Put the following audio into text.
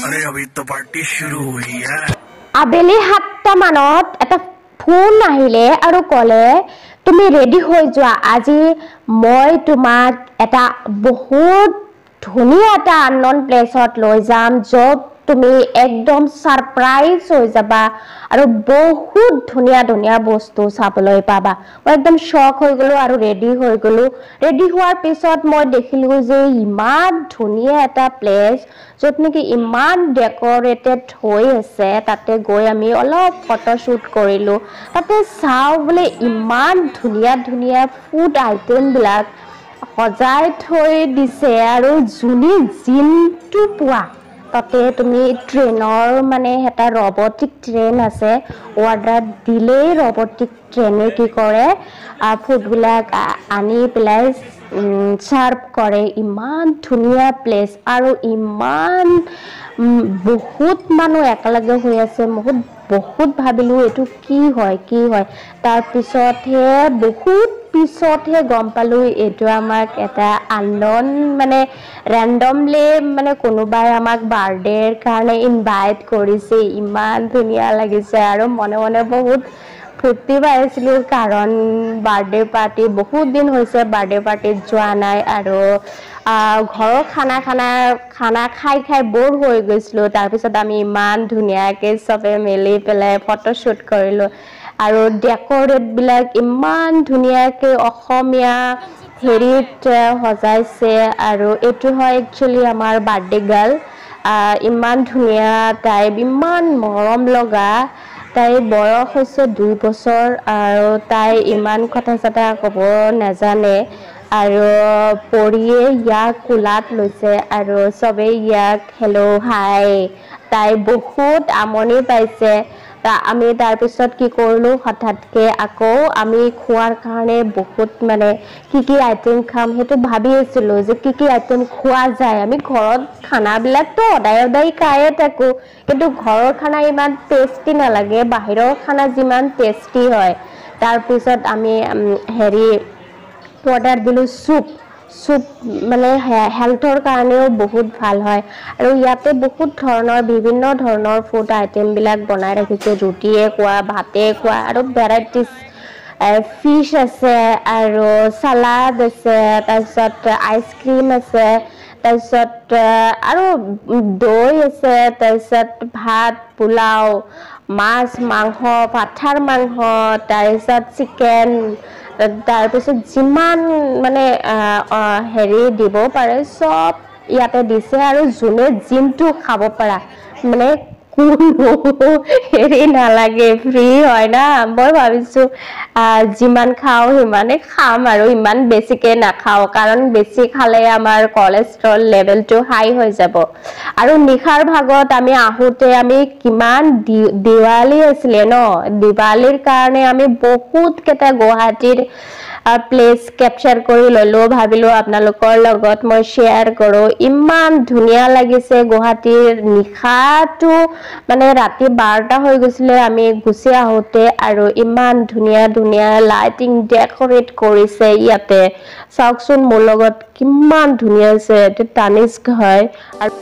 अरे अभी तो पार्टी शुरू हुई है আবেলি 7টা মানত এটা ফোন আহিলে আৰু কলে তুমি ৰেডি হৈ যোৱা আজি মই তোমাক এটা বহুত ধুনীয়া এটা আননন প্লেছত লৈ যাম য'ত তুমি একদম সারপ্রাইজ হৈ যাবা আৰু বহুত ধুনীয়া ধুনীয়া বস্তু চাবলৈ পাবা মই একদম শক হৈ গলো আৰু ৰেডি হৈ গলো ৰেডি হোৱাৰ পিছত মই দেখিলো যে ইমান ধুনীয়া এটা প্লেস য'ত নেকি ইমান ডেকোৰেটেড হৈ আছে তাতে গৈ আমি অলপ ফটো শুট কৰিলো তাতে চাও বলে ইমান ধুনীয়া ধুনীয়া ফুড আইটেম বিলাক সজাই থৈ দিছে আৰু জুনি জিনটো পোৱা তাতে তুমি ট্ৰেইনৰ মানে এটা ৰবটিক ট্ৰেইন আছে অৰ্ডাৰ দিলে ৰবটিক ট্ৰেইনে কি কৰে ফুডবিলাক আনি পেলাই সাৰ্ভ কৰে ইমান ধুনীয়া প্লেস আৰু ইমান বহুত মানুহ একেলগে হৈ আছে বহুত ভাবিলো এটো কি হয় তাৰ পিছতহে বহুত পিছতহে গম পালো এটো আমাক এটা আননন মানে ৰ্যান্ডমলি মানে কোনোবাই আমাক বাৰ্থডেৰ কাৰণে ইনভাইট কৰিছে ইমান ধুনীয়া লাগিছে আৰু মনে মনে বহুত ফূৰ্তি পাইছিলো কাৰণ বাৰ্থডে পাৰ্টি বহুত দিন হৈছে বাৰ্থডে পাৰ্টিত যোৱা নাই আৰু ঘৰৰ খানা খাই বৰ হৈ গৈছিলো তাৰ পিছত আমি ইমান ধুনীয়াকৈ সবে মিলি পেলাই ফটো শুট কৰিলো আৰু ডেকোৰেট বিলাক ইমান ধুনীয়াকৈ অসমীয়া হেৰিত সজাইছে আৰু এটো হয় একচুয়ালি আমাৰ বাৰ্থডে গাৰ্ল ইমান ধুনীয়া তাই ইমান মৰম লগা তাই বয়স হৈছে 2 বছৰ আৰু তাই ইমান কথা কথা ক'ব নাজানে আৰু পৰিয়ে ইয়াক কুলাত লৈছে আৰু সবে ইয়াক হেল্ল হাই তাই বহুত আমনি পাইছে আমি তাৰ পিছত কি কৰিলো হঠাৎকে আকৌ আমি খোৱাৰ কাৰণে বহুত মানে কি আইটেম খাম হেতু ভাবি আছিলো যে কি আইটেম খোৱা যায় আমি ঘৰত খানা বিলাক তো সদায় খায়ে থাকো কিন্তু ঘৰৰ খানা ইমান টেস্টি নালাগে বাহিৰৰ খানা যিমান টেস্টি হয় তাৰ পিছত আমি হেৰি অৰ্ডাৰ দিলো soup মানে হেলথৰ কাৰণেও বহুত ভাল হয় আৰু ইয়াতে বহুত ধৰণৰ বিভিন্ন ধৰণৰ ফুড আইটেম বিলাক বনাই ৰাখিছে ৰুটিয়ে কোৱা ভাতে কোৱা আৰু ভেৰাইটিজ ফিশ আছে আৰু সালাড আছে তাৰপিছত আইসক্ৰীম আছে তাৰপিছত আৰু দৈ আছে তাৰপিছত ভাত পোলাও মাছ মাংস পাঠাৰ মাংস তাৰপিছত চিকেন তাৰ পিছত যিমান মানে হেৰি দিব পাৰে সব ইয়াতে দিছে আৰু জুনে জিনটো খাব পাৰা মানে কোনো হেৰি নালাগে ফ্ৰী হয় না মই ভাবিছো যিমান খাও হিমানে খাম আৰু ইমান বেছিকে নাখাও কাৰণ বেছি খালে আমাৰ কোলেষ্ট্ৰল লেভেলটো হাই হৈ যাব আৰু নিখাৰ ভাগত আমি আহোতে আমি কিমান দিৱালী আছিলে ন দিৱালীৰ কাৰণে আমি বহুত কেটা গুৱাহাটীৰ প্লেস ক্যাপচাৰ কৰি ললো ভাবিলো আপোনালোকৰ লগত মই শেয়াৰ কৰো ইমান ধুনীয়া লাগিছে গুৱাহাটীৰ নিখাটো মানে ৰাতি 12টা হৈ গৈছিলে আমি গুছি আহোতে আৰু ইমান ধুনীয়া ধুনীয়া লাইটিং ডেকোৰেট কৰিছে ইয়াতে চাওকচোন মোৰ লগত কিমান ধুনীয়া আছে এটা তানিস্ক হয় আৰু